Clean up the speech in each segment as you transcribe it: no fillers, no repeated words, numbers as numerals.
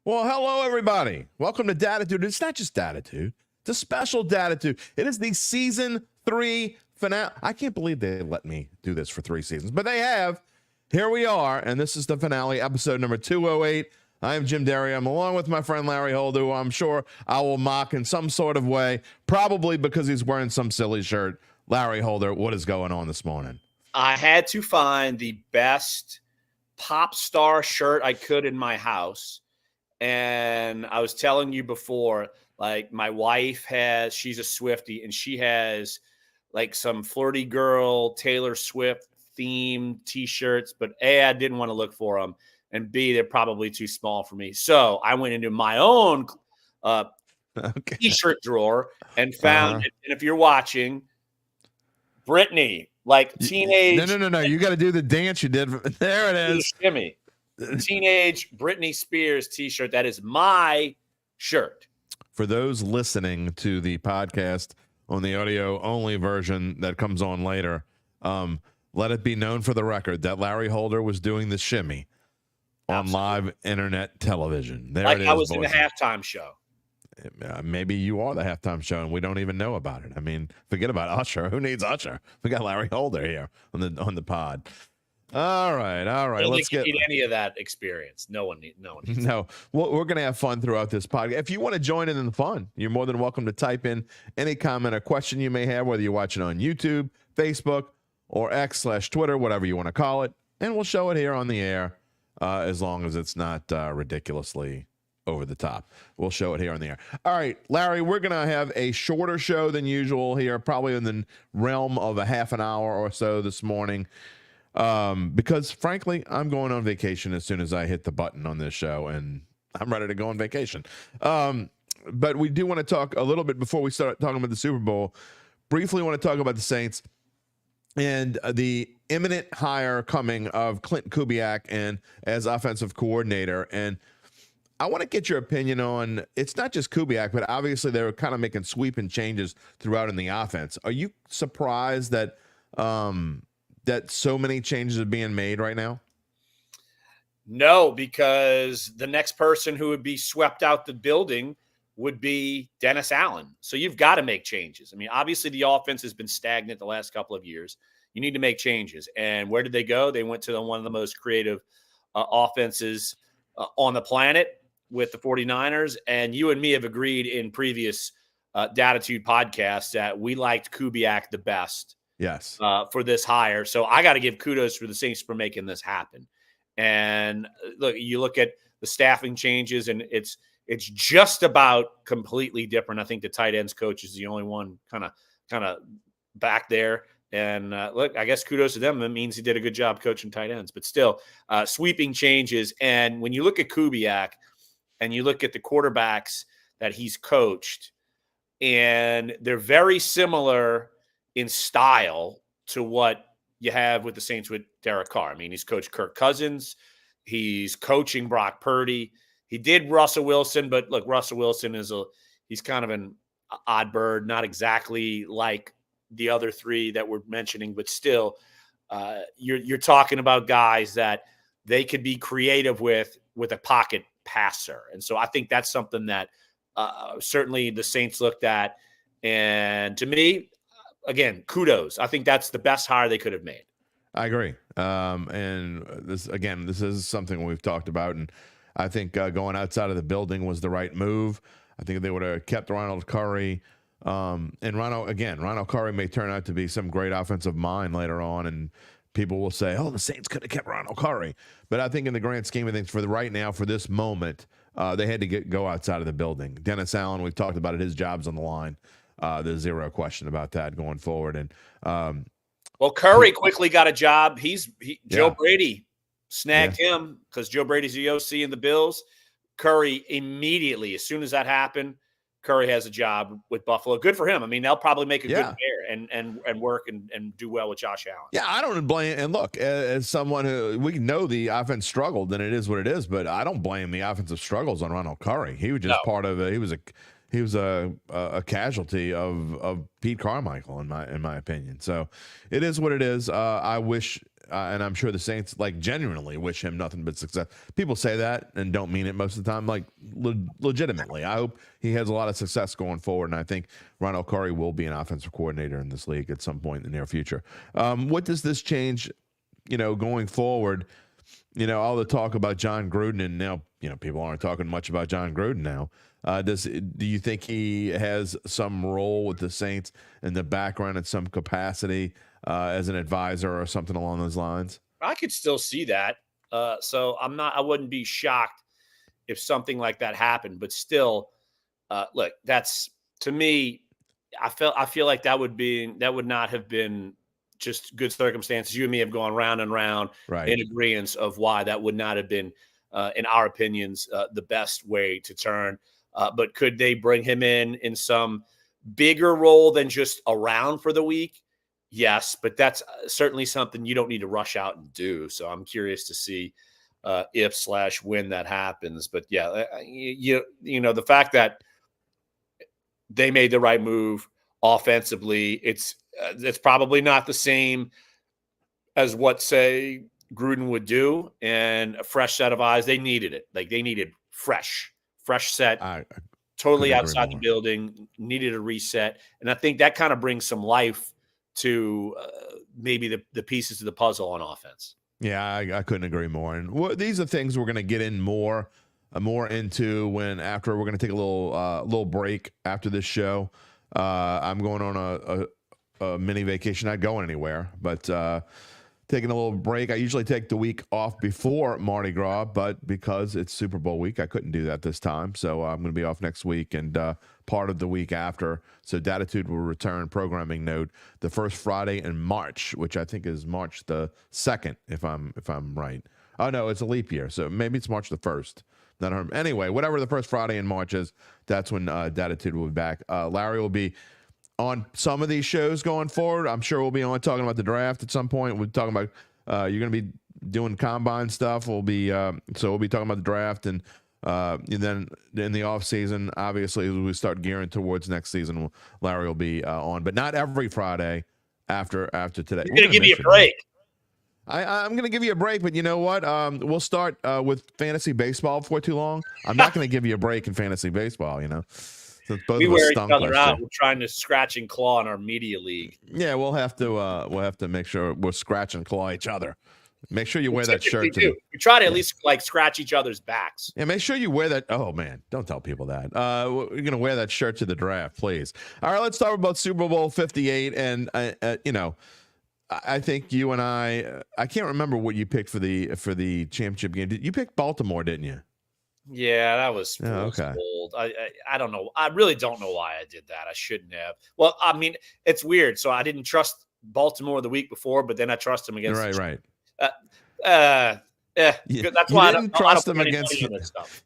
Well, hello, everybody. Welcome to Dattitude. It's not just Dattitude. It's a special Dattitude. It is the season 3 finale. I can't believe they let me do this for 3 seasons, but they have. Here we are, and this is the finale, episode number 208. I am Jim Derry. I'm along with my friend Larry Holder, who I'm sure I will mock in some sort of way, probably because he's wearing some silly shirt. Larry Holder, what is going on this morning? I had to find the best pop star shirt I could in my house. And I was telling you before, like my wife she's a Swiftie, and she has like some flirty girl Taylor Swift themed t-shirts, but A, I didn't want to look for them, and B, they're probably too small for me. So I went into my own t-shirt drawer and found it. And if you're watching, Britney, like teenage. No. You got to do the dance you did. There it is. Shimmy. Teenage Britney Spears t-shirt. That is my shirt. For those listening to the podcast on the audio only version that comes on later, let it be known for the record that Larry Holder was doing the shimmy on live internet television. There it is. I was in the halftime show. Maybe you are the halftime show and we don't even know about it. I mean, forget about Usher. Who needs Usher? We got Larry Holder here on the pod. All right. Let's get any of that experience. No one needs. No, we're going to have fun throughout this podcast. If you want to join in the fun, you're more than welcome to type in any comment or question you may have, whether you're watching on YouTube, Facebook, or X/Twitter, whatever you want to call it, and we'll show it here on the air as long as it's not ridiculously over the top. We'll show it here on the air. All right, Larry, we're going to have a shorter show than usual here, probably in the realm of a half an hour or so this morning. Because frankly, I'm going on vacation as soon as I hit the button on this show, and I'm ready to go on vacation. But we do want to talk a little bit before we start talking about the Super Bowl. Briefly want to talk about the Saints and the imminent hire coming of Clint Kubiak and as offensive coordinator. And I want to get your opinion on, it's not just Kubiak, but obviously they're kind of making sweeping changes throughout in the offense. Are you surprised that that so many changes are being made right now? No, because the next person who would be swept out the building would be Dennis Allen. So you've got to make changes. I mean, obviously the offense has been stagnant the last couple of years. You need to make changes. And where did they go? They went to one of the most creative offenses on the planet with the 49ers. And you and me have agreed in previous Dattitude podcasts that we liked Kubiak the best. Yes. For this hire. So I got to give kudos for the Saints for making this happen. And look, you look at the staffing changes, and it's just about completely different. I think the tight ends coach is the only one kind of back there. And look, I guess kudos to them. That means he did a good job coaching tight ends. But still, sweeping changes. And when you look at Kubiak and you look at the quarterbacks that he's coached, and they're very similar in style to what you have with the Saints with Derek Carr. I mean, he's coached Kirk Cousins. He's coaching Brock Purdy. He did Russell Wilson, but look, Russell Wilson he's kind of an odd bird, not exactly like the other three that we're mentioning, but still, you're talking about guys that they could be creative with a pocket passer. And so I think that's something that certainly the Saints looked at. And to me, again, kudos. I think that's the best hire they could have made. I agree. And this is something we've talked about. And I think going outside of the building was the right move. I think if they would have kept Ronald Curry. And Ronald Curry may turn out to be some great offensive mind later on. And people will say, oh, the Saints could have kept Ronald Curry. But I think in the grand scheme of things, for this moment, they had to go outside of the building. Dennis Allen, we've talked about it. His job's on the line. There's zero question about that going forward. And well, Curry quickly got a job. Joe Brady snagged him because Joe Brady's the OC in the Bills. Curry immediately, as soon as that happened, Curry has a job with Buffalo. Good for him. I mean, they'll probably make a good pair and work and do well with Josh Allen. Yeah, I don't blame. And look, as someone who, we know the offense struggled, and it is what it is, but I don't blame the offensive struggles on Ronald Curry. He was just part of it. He was a casualty of Pete Carmichael in my opinion. So it is what it is. I wish and I'm sure the Saints like genuinely wish him nothing but success. People say that and don't mean it most of the time, like legitimately. I hope he has a lot of success going forward, and I think Ronald Curry will be an offensive coordinator in this league at some point in the near future. What does this change, going forward? All the talk about John Gruden, and now people aren't talking much about John Gruden now. Do you think he has some role with the Saints in the background in some capacity as an advisor or something along those lines? I could still see that. So I wouldn't be shocked if something like that happened, but still, look, that's, to me, I feel like that would not have been just good circumstances. You and me have gone round and round in agreement of why that would not have been, in our opinions, the best way to turn. But could they bring him in some bigger role than just around for the week? Yes, but that's certainly something you don't need to rush out and do. So I'm curious to see if/when that happens. But yeah, the fact that they made the right move offensively, it's probably not the same as what, say, Gruden would do, and a fresh set of eyes. They needed it. Like, they needed fresh set, totally outside the building, needed a reset. And I think that kind of brings some life to maybe the pieces of the puzzle on offense. Yeah, I couldn't agree more. And these are things we're going to get in more into after we're going to take a little break after this show. I'm going on a mini vacation, not going anywhere, but taking a little break. I usually take the week off before Mardi Gras, but because it's Super Bowl week, I couldn't do that this time. So I'm going to be off next week and part of the week after. So Dattitude will return, programming note, the first Friday in March, which I think is March the 2nd, if I'm right. Oh no, it's a leap year, so maybe it's March the 1st. Anyway, whatever the first Friday in March is, that's when Dattitude will be back. Larry will be on some of these shows going forward. I'm sure we'll be on talking about the draft at some point. We're talking about you're going to be doing combine stuff. We'll be talking about the draft, and then in the off season, obviously, as we start gearing towards next season, Larry will be on, but not every Friday after today. You're going to give me a break. I'm going to give you a break, but you know what? We'll start with fantasy baseball before too long. I'm not going to give you a break in fantasy baseball, Since both we of us wear each stunk other last out. year. We're trying to scratch and claw in our media league. Yeah, we'll have to make sure we're scratch and claw each other. Make sure you wear that shirt. We try to at least scratch each other's backs. Yeah, make sure you wear that. Oh man, don't tell people that. You're gonna wear that shirt to the draft, please. All right, let's talk about Super Bowl 58, and I think you and I can't remember what you picked for the championship game. You picked Baltimore, didn't you? Yeah, that was okay. bold. I don't know. I really don't know why I did that. I shouldn't have. Well, I mean, it's weird. So I didn't trust Baltimore the week before, but then I trust them against. Right. That's why I don't trust them against.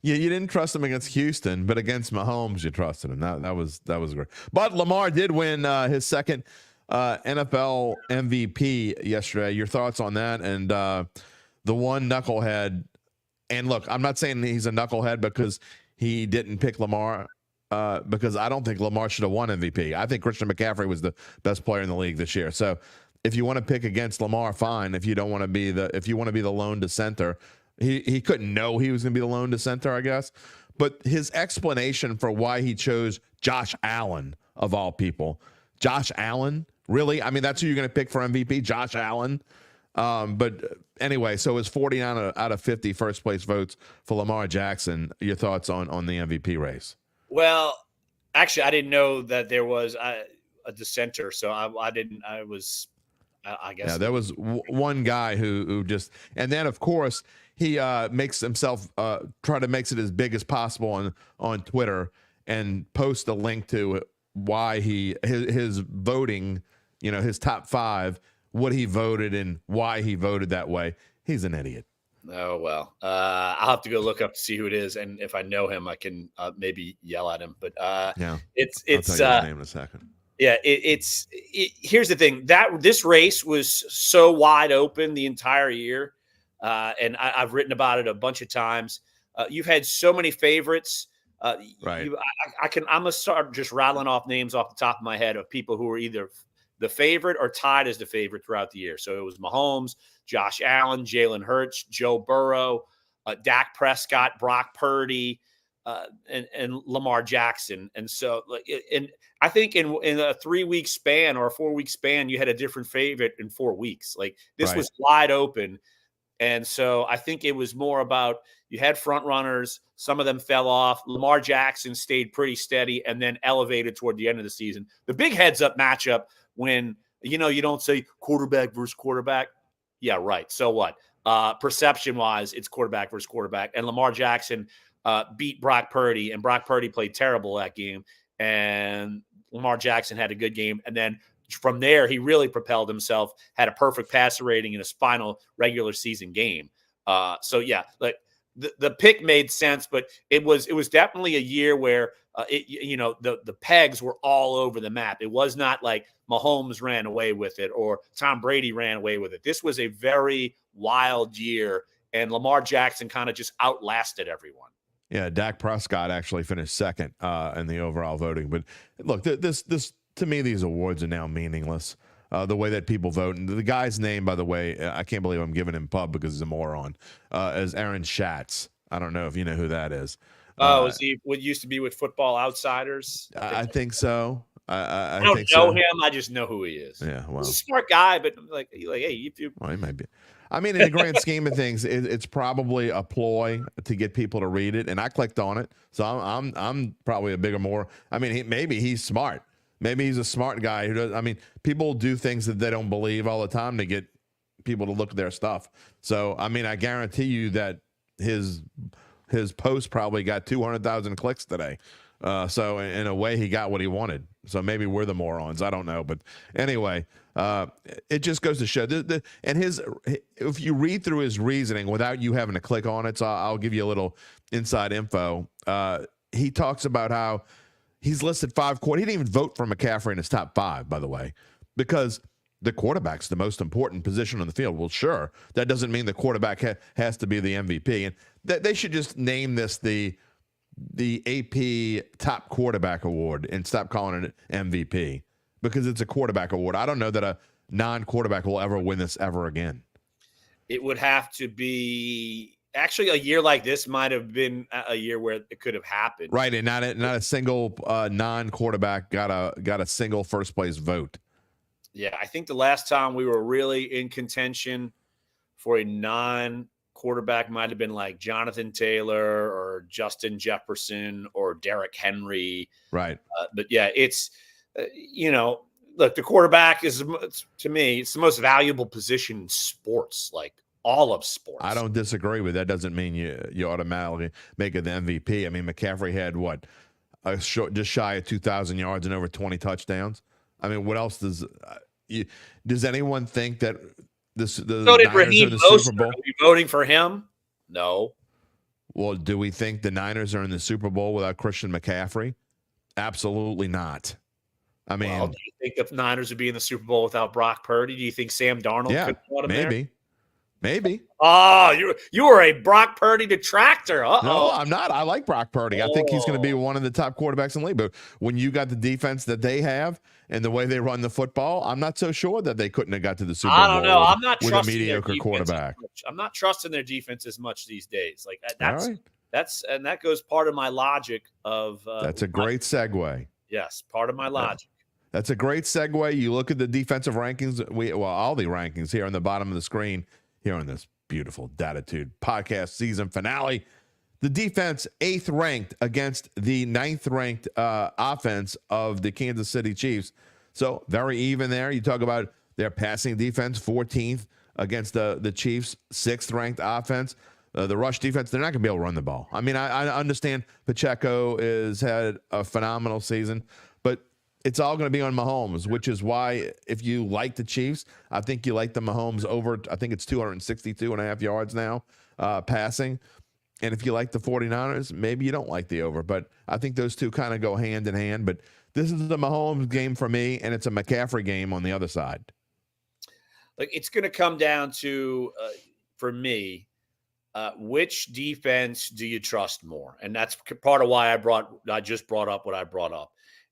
Yeah, you didn't trust them against Houston, but against Mahomes, you trusted him. That was great. But Lamar did win his second NFL MVP yesterday. Your thoughts on that? And the one knucklehead. And look, I'm not saying he's a knucklehead because he didn't pick Lamar. Because I don't think Lamar should have won MVP. I think Christian McCaffrey was the best player in the league this year. So if you want to pick against Lamar, fine. If you don't want to be the lone dissenter, he couldn't know he was going to be the lone dissenter, I guess. But his explanation for why he chose Josh Allen of all people, Josh Allen, really? I mean, that's who you're going to pick for MVP, Josh Allen. But anyway, so it's 49 out of 50 first place votes for Lamar Jackson. Your thoughts on the MVP race? Well, actually, I didn't know that there was a dissenter, so I didn't. I guess. Yeah, there was one guy who just, and then of course he makes himself try to makes it as big as possible on Twitter and post a link to why his voting, his top 5, what he voted and why he voted that way. He's an idiot. Oh, well, I'll have to go look up to see who it is. And if I know him, I can maybe yell at him. But yeah, it's I'll tell you his name in a second. Yeah, here's the thing, that this race was so wide open the entire year. And I've written about it a bunch of times. You've had so many favorites. Right. I'm going to start just rattling off names off the top of my head of people who are either the favorite or tied as the favorite throughout the year. So it was Mahomes, Josh Allen, Jalen Hurts, Joe Burrow, Dak Prescott, Brock Purdy, and Lamar Jackson. And so, and I think in a 3-week span or a 4-week span, you had a different favorite in 4 weeks. Like this was wide open. And so I think it was more about you had front runners. Some of them fell off. Lamar Jackson stayed pretty steady and then elevated toward the end of the season. The big heads up matchup when, you don't say quarterback versus quarterback. Yeah, right. So what? Perception wise, it's quarterback versus quarterback. And Lamar Jackson beat Brock Purdy, and Brock Purdy played terrible that game. And Lamar Jackson had a good game. And then from there, he really propelled himself, had a perfect passer rating in his final regular season game. So yeah, like the pick made sense, but it was definitely a year where the pegs were all over the map. It was not like Mahomes ran away with it or Tom Brady ran away with it. This was a very wild year, and Lamar Jackson kind of just outlasted everyone. Yeah, Dak Prescott actually finished second in the overall voting. But look, this to me, these awards are now meaningless. The way that people vote, and the guy's name, by the way, I can't believe I'm giving him pub because he's a moron. Is Aaron Schatz? I don't know if you know who that is. Is he what used to be with Football Outsiders? I think so. I don't think know so. him. I just know who he is. Yeah, well, he's a smart guy, but like, hey, if you. Well, he might be. I mean, in the grand scheme of things, it's probably a ploy to get people to read it, and I clicked on it, so I'm probably a bigger more. I mean, maybe he's smart. Maybe he's a smart guy who does. I mean, people do things that they don't believe all the time to get people to look at their stuff. So, I mean, I guarantee you that his post probably got 200,000 clicks today. So in a way, he got what he wanted. So maybe we're the morons. I don't know. But anyway, it just goes to show. If you read through his reasoning without you having to click on it, so I'll give you a little inside info. He talks about how he's listed 5 quarterbacks. He didn't even vote for McCaffrey in his top 5, by the way, because the quarterback's the most important position on the field. Well, sure. That doesn't mean the quarterback has to be the MVP. And they should just name this the AP Top Quarterback Award and stop calling it MVP because it's a quarterback award. I don't know that a non-quarterback will ever win this ever again. It would have to be actually a year like this might have been a year where it could have happened. Right, and not a single non-quarterback got a single first place vote. Yeah, I think the last time we were really in contention for a non-quarterback might have been like Jonathan Taylor or Justin Jefferson or Derrick Henry. Right. But yeah, it's, look, the quarterback is, to me, it's the most valuable position in sports, like all of sports. I don't disagree with that. Doesn't mean you automatically make it the MVP. I mean, McCaffrey had just shy of 2,000 yards and over 20 touchdowns. I mean, what else does anyone think that the Niners are in the Super Bowl? Are you voting for him? No. Well, do we think the Niners are in the Super Bowl without Christian McCaffrey? Absolutely not. I mean, do you think the Niners would be in the Super Bowl without Brock Purdy? Do you think Sam Darnold could put him there? Maybe. Oh, you were a Brock Purdy detractor. Uh-oh. No, I'm not. I like Brock Purdy. I think he's going to be one of the top quarterbacks in the league. But when you got the defense that they have and the way they run the football, I'm not so sure that they couldn't have got to the Super Bowl. I don't know. I'm not with trusting a mediocre quarterback. I'm not trusting their defense as much these days. Like that goes part of my logic of. That's a great segue. Yes, part of my logic. That's a great segue. You look at the defensive rankings. All the rankings here on the bottom of the screen here on this beautiful Dattitude podcast season finale. The defense 8th ranked against the 9th ranked offense of the Kansas City Chiefs. So very even there. You talk about their passing defense, 14th against the Chiefs, 6th ranked offense. The rush defense, they're not going to be able to run the ball. I mean, I understand Pacheco has had a phenomenal season, but it's all going to be on Mahomes, which is why if you like the Chiefs, I think you like the Mahomes over, I think it's 262.5 yards now passing. And if you like the 49ers, maybe you don't like the over. But I think those two kind of go hand in hand. But this is the Mahomes game for me, and it's a McCaffrey game on the other side. Like it's going to come down to, for me, which defense do you trust more? And that's part of why I just brought up what I brought up.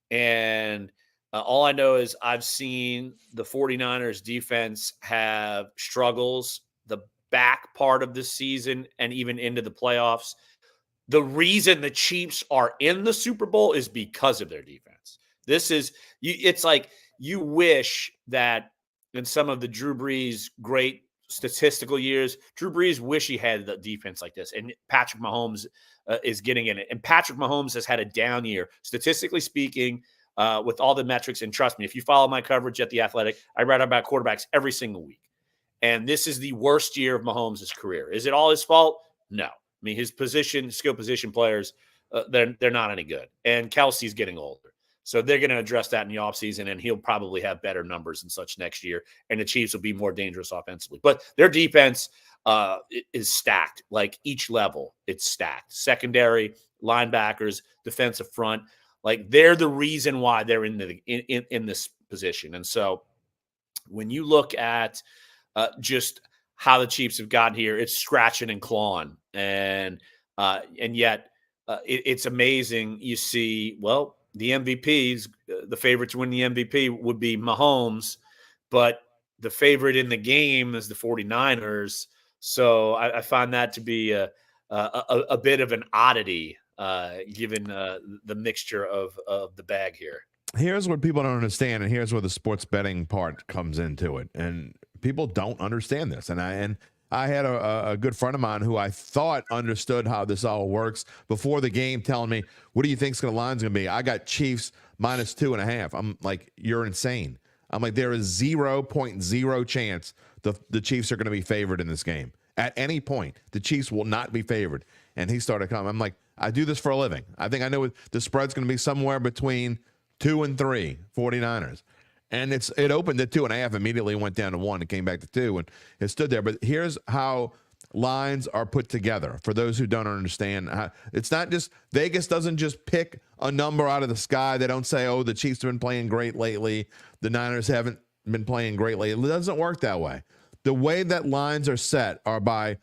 And All I know is I've seen the 49ers defense have struggles the back part of the season and even into the playoffs. The reason the Chiefs are in the Super Bowl is because of their defense. This is you. It's like you wish that in some of the Drew Brees great statistical years, Drew Brees wish he had the defense like this, and Patrick Mahomes is getting in it. And Patrick Mahomes has had a down year, statistically speaking, with all the metrics. And trust me, if you follow my coverage at The Athletic, I write about quarterbacks every single week. And this is the worst year of Mahomes' career. Is it all his fault? No. I mean, his skill position players, they're not any good. And Kelsey's getting older. So they're going to address that in the offseason, and he'll probably have better numbers and such next year. And the Chiefs will be more dangerous offensively. But their defense is stacked. Like each level, it's stacked. Secondary, linebackers, defensive front. Like they're the reason why they're in this position. And so when you look at just how the Chiefs have gotten here, it's scratching and clawing, and yet it's amazing. You see, well, the MVPs, the favorite to win the MVP would be Mahomes, but the favorite in the game is the 49ers. So I find that to be a bit of an oddity, given the mixture of the bag here. Here's what people don't understand, and here's where the sports betting part comes into it. And people don't understand this. And I had a good friend of mine who I thought understood how this all works before the game, telling me, "What do you think the line's going to be?" I got Chiefs -2.5. I'm like, "You're insane." I'm like, there is 0.0 chance the Chiefs are going to be favored in this game at any point. The Chiefs will not be favored. And he started coming. I'm like, I do this for a living. I think I know the spread's going to be somewhere between 2 and 3 49ers. And it opened at 2.5, immediately went down to 1 and came back to 2, and it stood there. But here's how lines are put together for those who don't understand. It's not just Vegas doesn't just pick a number out of the sky. They don't say, oh, the Chiefs have been playing great lately, the Niners haven't been playing great lately. It doesn't work that way. The way that lines are set are by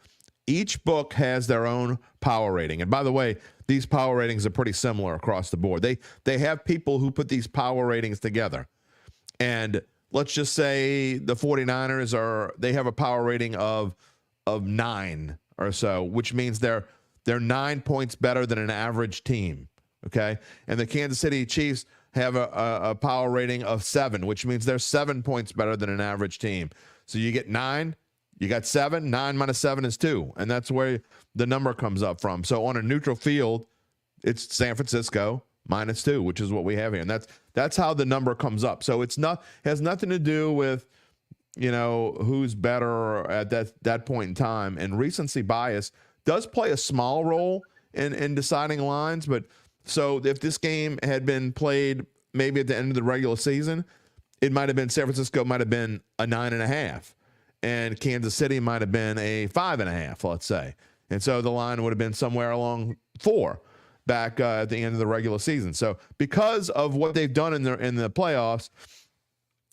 each book has their own power rating. And by the way, these power ratings are pretty similar across the board. They have people who put these power ratings together. And let's just say the 49ers they have a power rating of 9 or so, which means they're 9 points better than an average team. Okay. And the Kansas City Chiefs have a power rating of 7, which means they're 7 points better than an average team. So you get 9, you got 7, 9 minus 7 is 2. And that's where the number comes up from. So on a neutral field, it's San Francisco -2, which is what we have here. And that's how the number comes up. So has nothing to do with, who's better at that point in time. And recency bias does play a small role in deciding lines. But so if this game had been played maybe at the end of the regular season, it might have been San Francisco might have been a 9.5, and Kansas City might have been a 5.5, let's say. And so the line would have been somewhere along 4 back at the end of the regular season. So because of what they've done in the playoffs,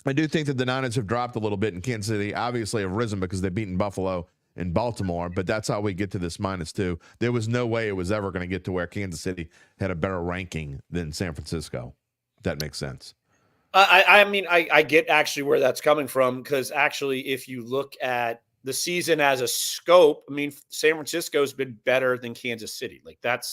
I do think that the Niners have dropped a little bit, and Kansas City obviously have risen because they've beaten Buffalo and Baltimore, but that's how we get to this -2. There was no way it was ever going to get to where Kansas City had a better ranking than San Francisco. If that makes sense. I get actually where that's coming from, because actually if you look at the season as a scope, I mean, San Francisco's been better than Kansas City. Like that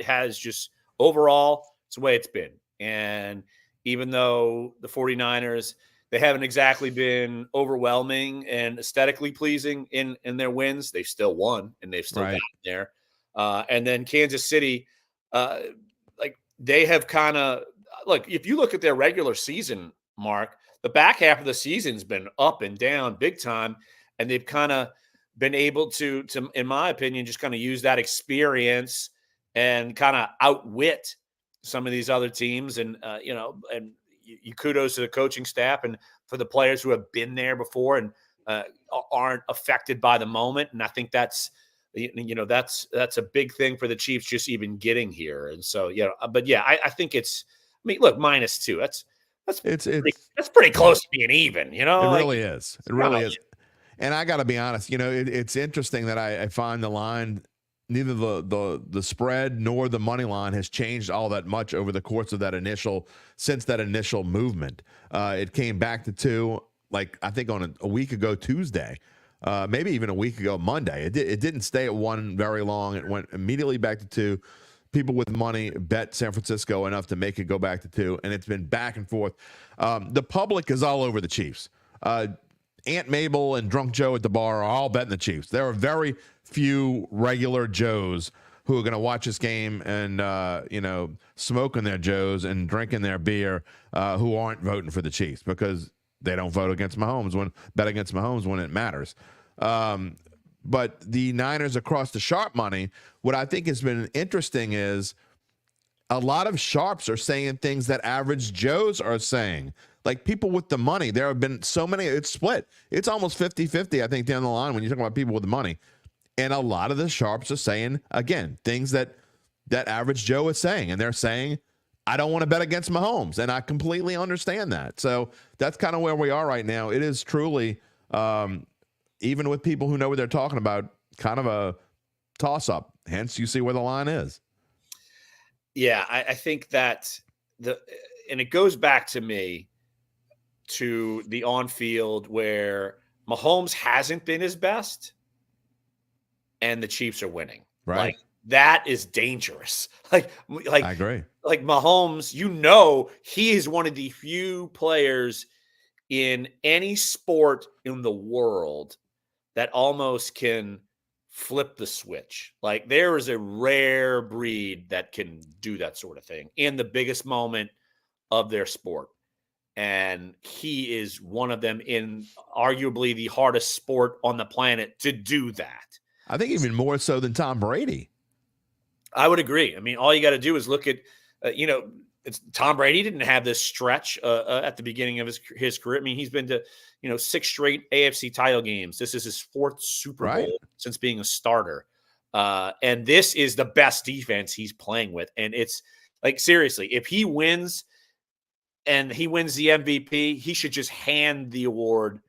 has just overall, it's the way it's been. And even though the 49ers, they haven't exactly been overwhelming and aesthetically pleasing in their wins, they've still won and they've still gotten there. And then Kansas City, like they have kind of, look, if you look at their regular season, Mark, the back half of the season's been up and down big time. And they've kind of been able to, in my opinion, just kind of use that experience and kind of outwit some of these other teams. And, and you kudos to the coaching staff and for the players who have been there before and aren't affected by the moment. And I think that's a big thing for the Chiefs just even getting here. And so, but yeah, I think look, -2. That's pretty close to being even, It really is. It really is. And I got to be honest, it's interesting that I find the line neither the spread nor the money line has changed all that much over the course of that initial movement. It came back to 2, like I think on a week ago Tuesday, maybe even a week ago Monday. It didn't stay at 1 very long. It went immediately back to 2. People with money bet San Francisco enough to make it go back to 2, and it's been back and forth. The public is all over the Chiefs. Aunt Mabel and Drunk Joe at the bar are all betting the Chiefs. There are very few regular Joes who are going to watch this game and, smoking their Joes and drinking their beer who aren't voting for the Chiefs because they don't bet against Mahomes when it matters. But the Niners across the sharp money, what I think has been interesting is a lot of sharps are saying things that average Joes are saying. Like people with the money, there have been so many, it's split. It's almost 50-50, I think, down the line when you're talking about people with the money. And a lot of the sharps are saying, again, things that average Joe is saying. And they're saying, I don't want to bet against Mahomes. And I completely understand that. So that's kind of where we are right now. It is truly, even with people who know what they're talking about, kind of a toss-up. Hence, you see where the line is. Yeah, I think that and it goes back to me to the on-field where Mahomes hasn't been his best and the Chiefs are winning. Right. Like, that is dangerous. Like I agree. Like Mahomes, he is one of the few players in any sport in the world that almost can flip the switch. Like, there is a rare breed that can do that sort of thing in the biggest moment of their sport. And he is one of them in arguably the hardest sport on the planet to do that. I think even more so than Tom Brady. I would agree. I mean, all you got to do is look at, Tom Brady didn't have this stretch at the beginning of his career. I mean, he's been to, 6 straight AFC title games. This is his 4th Super Bowl since being a starter. And this is the best defense he's playing with. And it's like, seriously, if he wins and he wins the MVP, he should just hand the award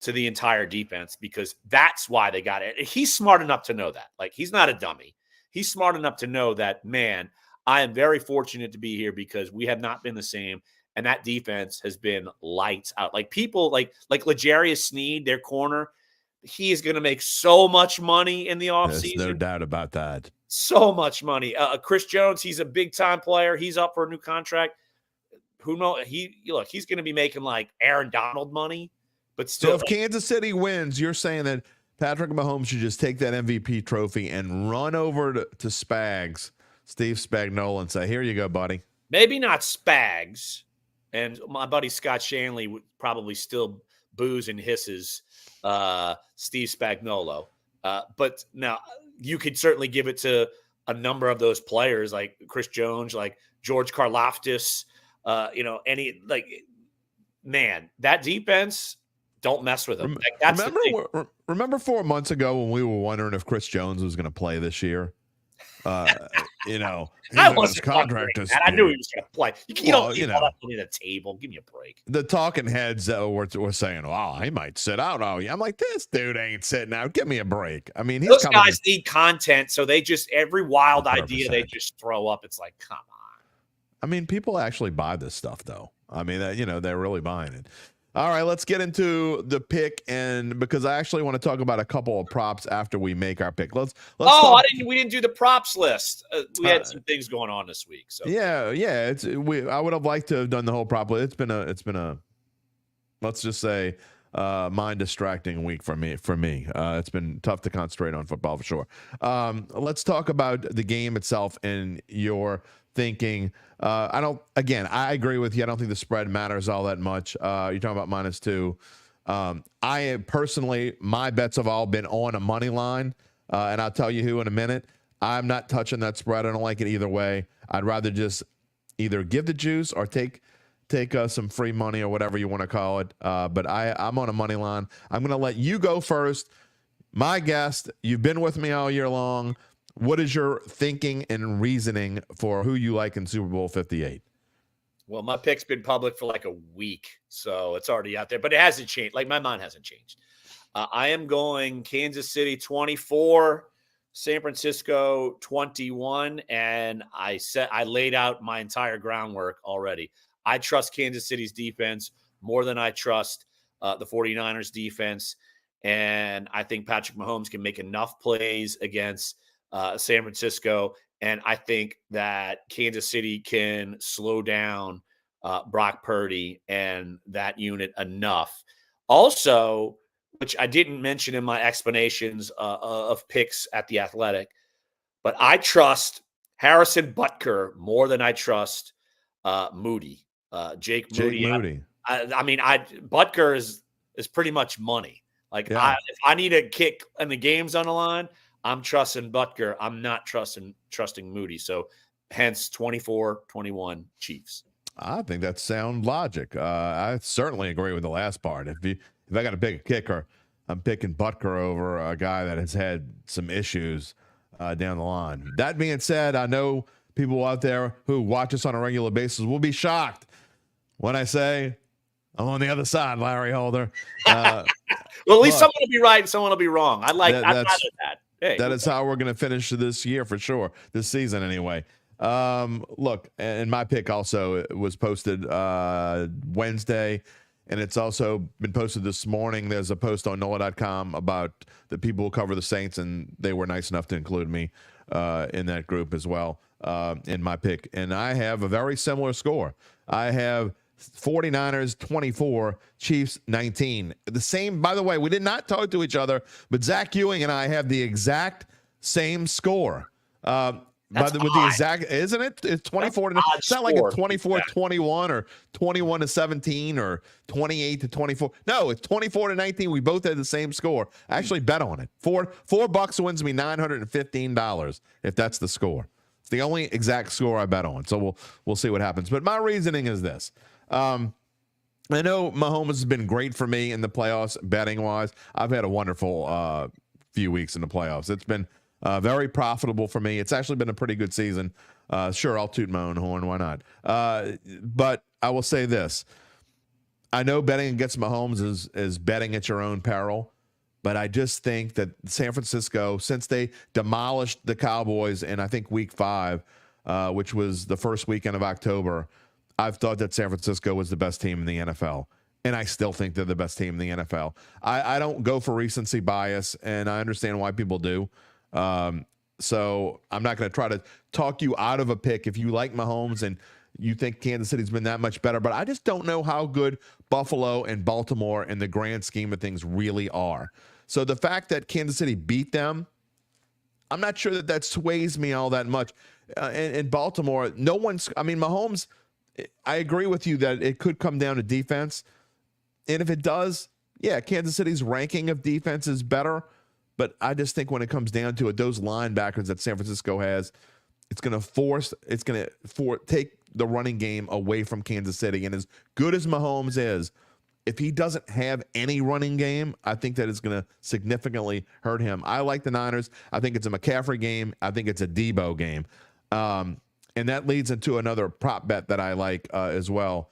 to the entire defense because that's why they got it. He's smart enough to know that. Like, he's not a dummy. He's smart enough to know that, man, I am very fortunate to be here because we have not been the same. And that defense has been lights out. Like, people like L'Jarius Sneed, their corner, he is going to make so much money in the offseason. There's no doubt about that. So much money. Chris Jones, he's a big-time player. He's up for a new contract. Who knows? He's going to be making like Aaron Donald money. But still, so if Kansas City wins, you're saying that Patrick Mahomes should just take that MVP trophy and run over to Spags, Steve Spagnuolo, and say, here you go, buddy. Maybe not Spags. And my buddy Scott Shanley would probably still boos and hisses Steve Spagnuolo. But now you could certainly give it to a number of those players like Chris Jones, like George Karlaftis, that defense, don't mess with them. Remember 4 months ago when we were wondering if Chris Jones was going to play this year? I wasn't contract. I knew he was going to play. You don't need a table. Give me a break. The talking heads were saying, "Wow, he might sit out all year." I'm like, this dude ain't sitting out. Give me a break. I mean, those guys need content, so they just every wild 100%. Idea they just throw up. It's like, come on. I mean, people actually buy this stuff, though. I mean, they're really buying it. All right, let's get into the pick, and because I actually want to talk about a couple of props after we make our pick. Let's. We didn't do the props list. We had some things going on this week. So yeah. I would have liked to have done the whole prop list. It's been a let's just say mind distracting week for me. It's been tough to concentrate on football for sure. Let's talk about the game itself and your thinking. I agree with you. I don't think the spread matters all that much. You're talking about -2. I personally, my bets have all been on a money line, and I'll tell you who in a minute. I'm not touching that spread. I don't like it either way. I'd rather just either give the juice or take some free money or whatever you want to call it. But I'm on a money line. I'm going to let you go first. My guest, you've been with me all year long. What is your thinking and reasoning for who you like in Super Bowl 58? Well, my pick's been public for like a week, so it's already out there, but it hasn't changed. Like, my mind hasn't changed. I am going Kansas City 24, San Francisco 21, and I laid out my entire groundwork already. I trust Kansas City's defense more than I trust the 49ers defense, and I think Patrick Mahomes can make enough plays against San Francisco, and I think that Kansas City can slow down Brock Purdy and that unit enough. Also, which I didn't mention in my explanations of picks at The Athletic, but I trust Harrison Butker more than I trust Moody. Jake Moody. Moody. I mean, Butker is pretty much money. Like, Yeah. if I need a kick and the game's on the line, I'm trusting Butker. I'm not trusting Moody. So hence 24-21 Chiefs. I think that's sound logic. I certainly agree with the last part. If I got to pick a kicker, I'm picking Butker over a guy that has had some issues down the line. That being said, I know people out there who watch us on a regular basis will be shocked when I say I'm on the other side, Larry Holder. Well, at least someone will be right and someone will be wrong. I'd rather that. Hey, that is how we're going to finish this year for sure, this season anyway. Look, and my pick also was posted Wednesday, and it's also been posted this morning. There's a post on NOLA.com about the people who cover the Saints, and they were nice enough to include me in that group as well in my pick. And I have a very similar score. I have 49ers 24, Chiefs 19. The same, by the way, we did not talk to each other, but Zach Ewing and I have the exact same score. With the exact, isn't it? It's 24 to, it's not like it's 24-21 or 21-17 or 28-24. No, it's 24-19. We both had the same score. I actually bet on it. $4 wins me $915 if that's the score. It's the only exact score I bet on. So we'll see what happens. But my reasoning is this. I know Mahomes has been great for me in the playoffs, betting wise. I've had a wonderful few weeks in the playoffs. It's been very profitable for me. It's actually been a pretty good season. Sure, I'll toot my own horn. Why not? But I will say this. I know betting against Mahomes is betting at your own peril, but I just think that San Francisco, since they demolished the Cowboys in, I think, week 5, which was the first weekend of October, I've thought that San Francisco was the best team in the NFL. And I still think they're the best team in the NFL. I don't go for recency bias, and I understand why people do. So I'm not going to try to talk you out of a pick if you like Mahomes and you think Kansas City's been that much better. But I just don't know how good Buffalo and Baltimore in the grand scheme of things really are. So the fact that Kansas City beat them, I'm not sure that sways me all that much. In Baltimore, Mahomes, I agree with you that it could come down to defense. And if it does, yeah, Kansas City's ranking of defense is better. But I just think when it comes down to it, those linebackers that San Francisco has, it's going to take the running game away from Kansas City. And as good as Mahomes is, if he doesn't have any running game, I think that is going to significantly hurt him. I like the Niners. I think it's a McCaffrey game. I think it's a Debo game. And that leads into another prop bet that I like as well.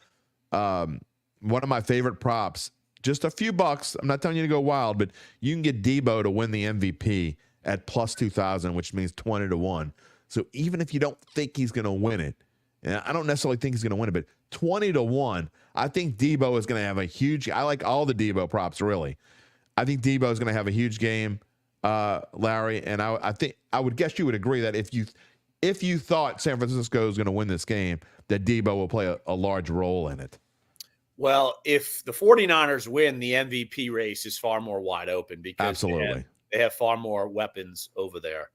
One of my favorite props, just a few bucks. I'm not telling you to go wild, but you can get Debo to win the MVP at plus 2,000, which means 20-1. So even if you don't think he's going to win it, and I don't necessarily think he's going to win it, but 20-1, I think Debo is going to have a huge. I like all the Debo props, really. I think Debo is going to have a huge game, Larry, and I think I would guess you would agree that if you thought San Francisco is going to win this game, that Debo will play a large role in it. Well, if the 49ers win, the MVP race is far more wide open because absolutely they have far more weapons over there,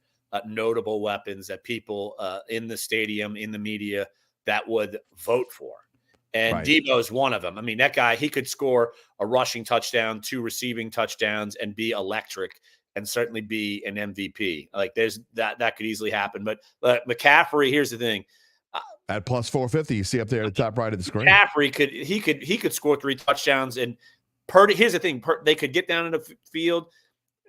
notable weapons that people in the stadium, in the media, that would vote for. And right. Debo is one of them. I mean, that guy, he could score a rushing touchdown, 2 receiving touchdowns, and be electric and certainly be an MVP. Like there's that could easily happen. But McCaffrey, here's the thing. At plus 450, you see up there at the top right of the screen. McCaffrey could score 3 touchdowns, and Purdy. Here's the thing: they could get down in the field.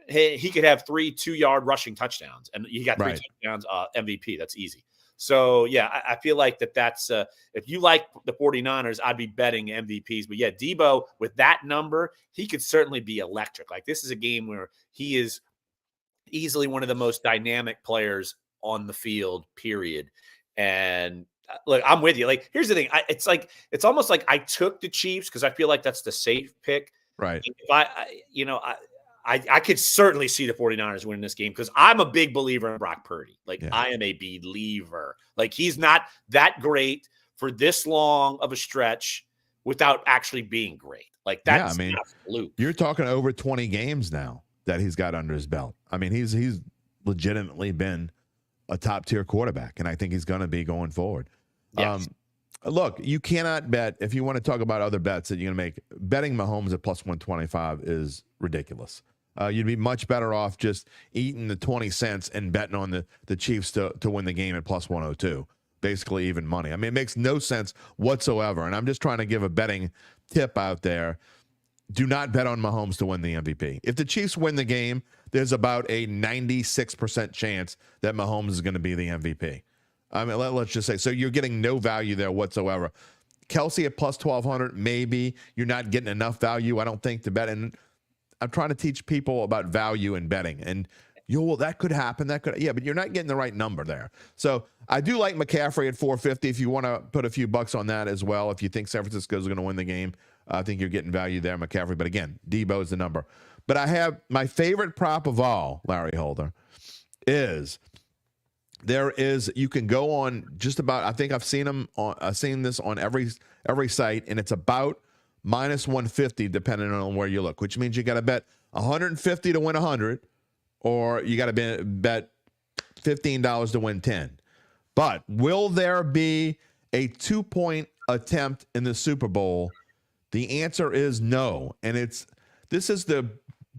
He could have 3 2-yard rushing touchdowns, and he got 3 right. touchdowns. MVP, that's easy. So yeah, I feel like that's if you like the 49ers, I'd be betting MVPs. But yeah, Debo with that number, he could certainly be electric. Like this is a game where he is easily one of the most dynamic players on the field, period. And look, I'm with you. Like, here's the thing. It's almost like I took the Chiefs because I feel like that's the safe pick. Right. If I could certainly see the 49ers winning this game because I'm a big believer in Brock Purdy. Like, Yeah. I am a believer. Like, he's not that great for this long of a stretch without actually being great. Like, that's not a fluke. You're talking over 20 games now that he's got under his belt. I mean, he's legitimately been a top-tier quarterback, and I think he's going to be going forward. Yes. Look, you cannot bet, if you want to talk about other bets that you're going to make, betting Mahomes at plus 125 is ridiculous. You'd be much better off just eating the 20 cents and betting on the Chiefs to win the game at plus 102. Basically even money. I mean, it makes no sense whatsoever. And I'm just trying to give a betting tip out there. Do not bet on Mahomes to win the MVP. If the Chiefs win the game, there's about a 96% chance that Mahomes is going to be the MVP. I mean, let's just say, so you're getting no value there whatsoever. Kelsey at plus 1,200, maybe you're not getting enough value, I don't think, to bet. And I'm trying to teach people about value in betting. And that could happen. But you're not getting the right number there. So I do like McCaffrey at 450. If you want to put a few bucks on that as well, if you think San Francisco is going to win the game, I think you're getting value there, McCaffrey. But again, Debo is the number. But I have my favorite prop of all, Larry Holder, is you can go on just about, I think I've seen this on every site, and it's about minus 150 depending on where you look, which means you got to bet 150 to win 100, or you got to bet $15 to win 10. But will there be a 2-point attempt in the Super Bowl? The answer is no. And this is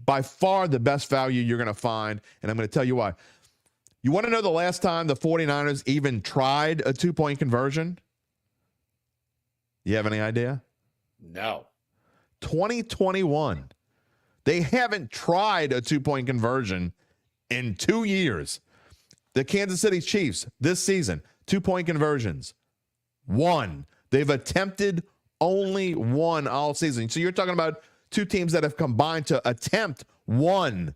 by far the best value you're going to find. And I'm going to tell you why. You want to know the last time the 49ers even tried a 2-point conversion? You have any idea? No. 2021. They haven't tried a 2-point conversion in 2 years. The Kansas City Chiefs this season, 2-point conversions. 1. They've attempted only 1 all season. So you're talking about 2 teams that have combined to attempt 1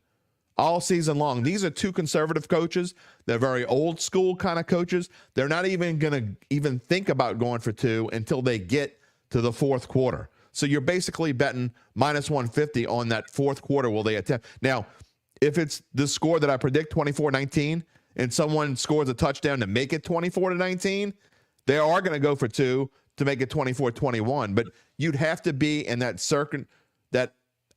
all season long. These are 2 conservative coaches. They're very old school kind of coaches. They're not even going to think about going for 2 until they get to the fourth quarter. So you're basically betting minus 150 on that fourth quarter will they attempt. Now, if it's the score that I predict, 24-19, and someone scores a touchdown to make it 24-19, they are going to go for 2 to make it 24-21. But you'd have to be in that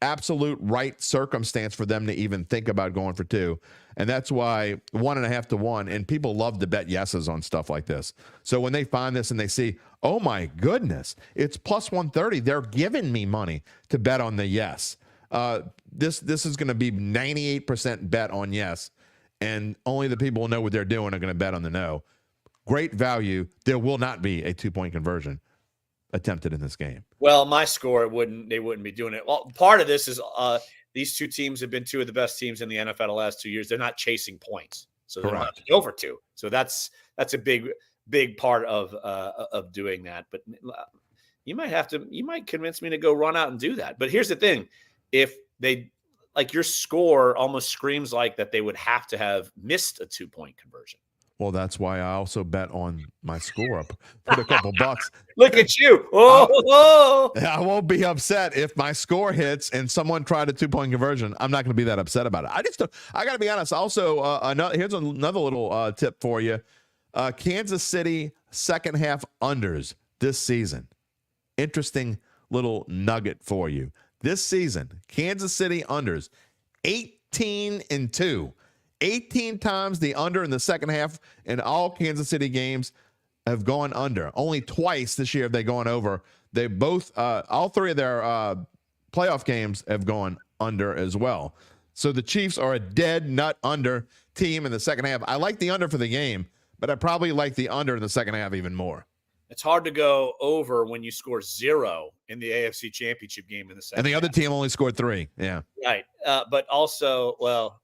absolute right circumstance for them to even think about going for 2. And that's why 1.5 to 1. And people love to bet yeses on stuff like this. So when they find this and they see, oh my goodness, it's plus 130, they're giving me money to bet on the yes. This is going to be 98% bet on yes. And only the people who know what they're doing are going to bet on the no. Great value. There will not be a 2-point conversion attempted in this game. Well, my score they wouldn't be doing it. Well, part of this is these 2 teams have been 2 of the best teams in the NFL the last 2 years. They're not chasing points, so they don't have to go for 2. So that's a big part of doing that. But you might convince me to go run out and do that. But here's the thing: if they your score almost screams like that they would have to have missed a 2-point conversion. Well, that's why I also bet on my score. Put a couple bucks. Look at you. I won't be upset if my score hits and someone tried a 2-point conversion. I'm not going to be that upset about it. I got to be honest. Also, here's another little tip for you. Kansas City second half unders this season. Interesting little nugget for you. This season, Kansas City unders 18-2. 18 times the under in the second half in all Kansas City games have gone under. Only twice this year have they gone over. They both, all 3 of their playoff games have gone under as well. So the Chiefs are a dead nut under team in the second half. I like the under for the game, but I probably like the under in the second half even more. It's hard to go over when you score 0 in the AFC Championship game in the second. And the other team only scored 3. Yeah. Right. But also,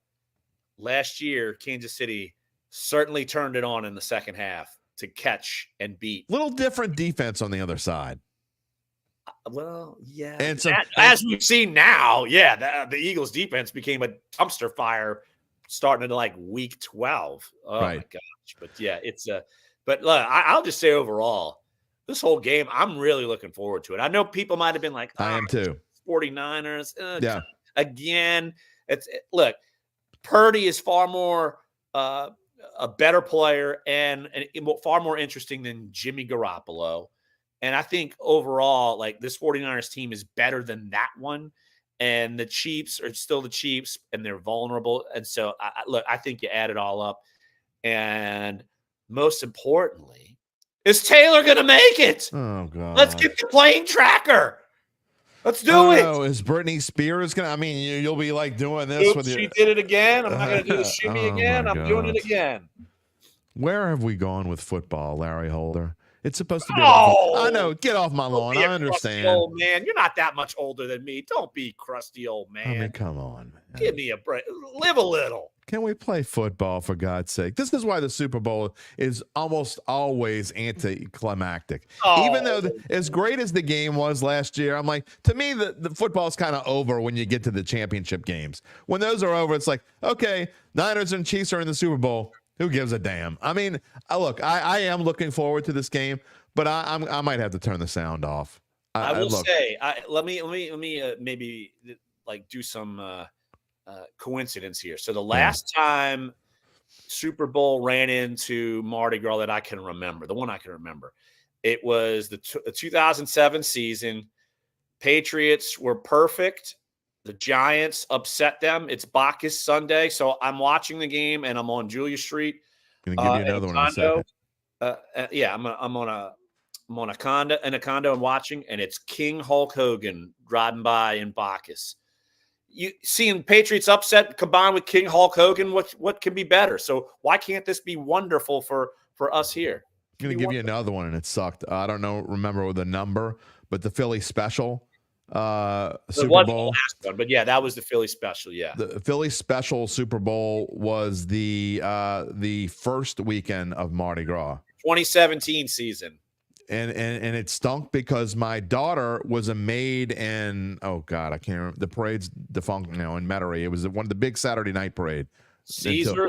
last year, Kansas City certainly turned it on in the second half to catch and beat. Little different defense on the other side. Well, yeah. And so, as we've seen now, the Eagles defense became a dumpster fire starting at like week 12. Oh Right. my gosh. But yeah, but look, I'll just say overall, this whole game, I'm really looking forward to it. I know people might have been like, I am too. 49ers. Yeah. Again, look, Purdy is far more a better player and far more interesting than Jimmy Garoppolo. And I think overall, like this 49ers team is better than that one. And the Chiefs are still the Chiefs, and they're vulnerable. And so, I think you add it all up. And most importantly, is Taylor going to make it? Oh, God. Let's get the plane tracker. Let's do it. Oh, is Britney Spears going to? I mean, you'll be like doing this with your. She did it again. I'm not going to do the shimmy again. I'm doing it again. Where have we gone with football, Larry Holder? It's supposed to be. Oh, I know. Get off my lawn. I understand. Old man, you're not that much older than me. Don't be crusty old man. I mean, come on, man. Give me a break. Live a little. Can we play football, for God's sake? This is why the Super Bowl is almost always anticlimactic. Even though as great as the game was last year, I'm like, to me, the football's kind of over when you get to the championship games. When those are over, it's like, okay, Niners and Chiefs are in the Super Bowl. Who gives a damn? I mean, look, I am looking forward to this game, but I might have to turn the sound off. I will say, let me maybe like do some coincidence here. So the last time Super Bowl ran into Mardi Gras that I can remember, the one I can remember, it was the 2007 season. Patriots were perfect. The Giants upset them. It's Bacchus Sunday, so I'm watching the game, and I'm on Julia Street. I'm gonna give you another one in a second. Yeah, I'm on a condo and watching, and it's King Hulk Hogan riding by in Bacchus. You seeing Patriots upset combined with King Hulk Hogan, what can be better? So why can't this be wonderful for us here? I'm gonna give you another one, and it sucked. I don't remember the number, but the Philly special. Super Bowl. The last one, but yeah, that was the Philly special. Yeah, the Philly special Super Bowl was the first weekend of Mardi Gras, 2017 season, and it stunk because my daughter was a maid, and oh God, I can't remember. The parade's defunct now in Metairie. It was one of the big Saturday night parade. Caesar,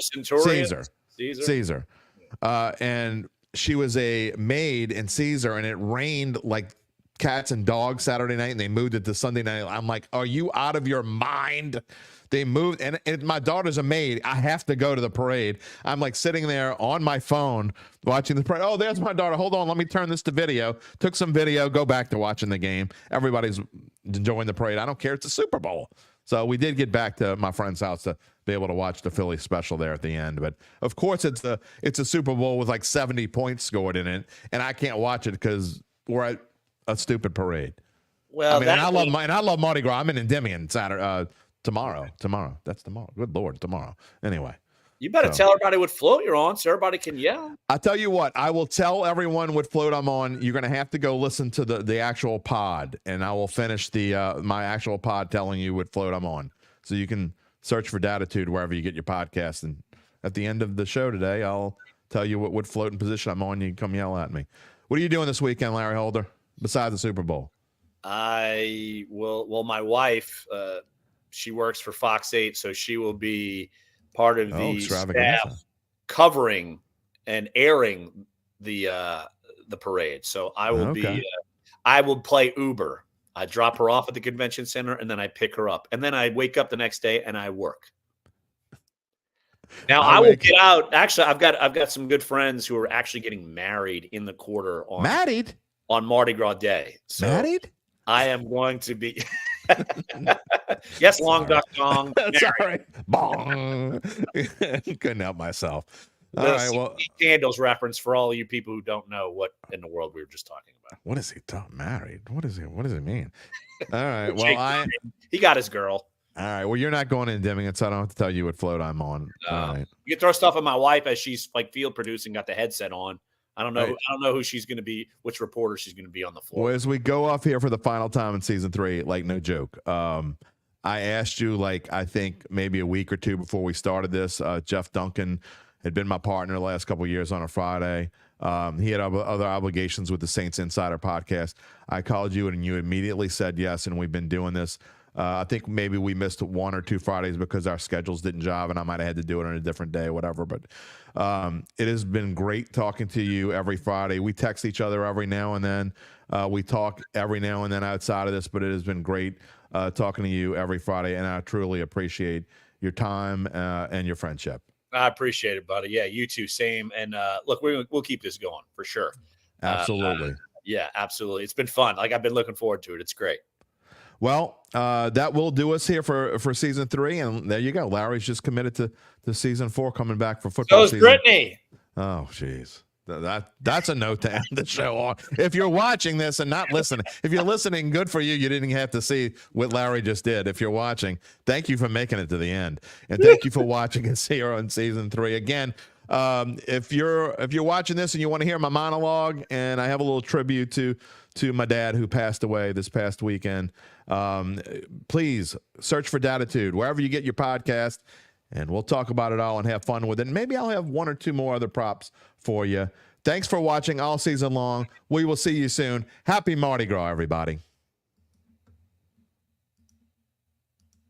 and she was a maid in Caesar, and it rained like cats and dogs Saturday night, and they moved it to Sunday night. I'm like, are you out of your mind? They moved, and my daughter's a maid. I have to go to the parade. I'm like sitting there on my phone watching the parade. Oh, there's my daughter. Hold on, let me turn this to video. Took some video, go back to watching the game. Everybody's enjoying the parade. I don't care. It's a Super Bowl. So we did get back to my friend's house to be able to watch the Philly special there at the end. But of course, it's a Super Bowl with like 70 points scored in it, and I can't watch it because we're at a stupid parade. Well, I mean, I love Mardi Gras. I'm in Endymion Saturday, tomorrow. That's tomorrow. Good Lord, tomorrow. Anyway, you better tell everybody what float you're on so everybody can yell. I tell you what, I will tell everyone what float I'm on. You're going to have to go listen to the actual pod, and I will finish my actual pod telling you what float I'm on. So you can search for Dattitude wherever you get your podcast. And at the end of the show today, I'll tell you what float and position I'm on. You can come yell at me. What are you doing this weekend, Larry Holder, besides the Super Bowl? I will. Well, my wife, she works for Fox 8, so she will be part of the staff covering and airing the parade. So I will be. I will play Uber. I drop her off at the convention center, and then I pick her up, and then I wake up the next day and I work. Now I will get out. Actually, I've got some good friends who are actually getting married in the quarter on Mardi Gras Day. So married? I am going to be. Yes, long duck dong. Sorry, bong. Couldn't help myself. All right, well, candles reference for all you people who don't know what in the world we were just talking about. What is he married? What does it mean? All right, well, he got his girl. All right, well, you're not going in Endymion, so I don't have to tell you what float I'm on. All right, you can throw stuff at my wife as she's like field producing, got the headset on. I don't know. Right. I don't know who she's going to be, which reporter she's going to be on the floor. Well, as we go off here for the final time in season 3, like no joke. I asked you, like, I think maybe a week or two before we started this. Jeff Duncan had been my partner the last couple of years on a Friday. He had other obligations with the Saints Insider podcast. I called you and you immediately said yes, and we've been doing this I think maybe we missed 1 or 2 Fridays because our schedules didn't jive, and I might have had to do it on a different day or whatever. But it has been great talking to you every Friday. We text each other every now and then. We talk every now and then outside of this, but it has been great talking to you every Friday, and I truly appreciate your time and your friendship. I appreciate it, buddy. Yeah, you too. Same. And look, we'll keep this going for sure. Absolutely. Yeah, absolutely. It's been fun. Like, I've been looking forward to it. It's great. Well, that will do us here for season 3, and there you go. Larry's just committed to season 4, coming back for football. So is season. Brittany. Oh, jeez. That's a note to end the show on. If you're watching this and not listening, if you're listening, good for you. You didn't have to see what Larry just did. If you're watching, thank you for making it to the end, and thank you for watching us here on season 3. Again, if you're watching this and you want to hear my monologue, and I have a little tribute to my dad who passed away this past weekend, please search for Dattitude wherever you get your podcast, and we'll talk about it all and have fun with it. And maybe I'll have 1 or 2 more other props for you. Thanks for watching all season long. We will see you soon. Happy Mardi Gras, everybody.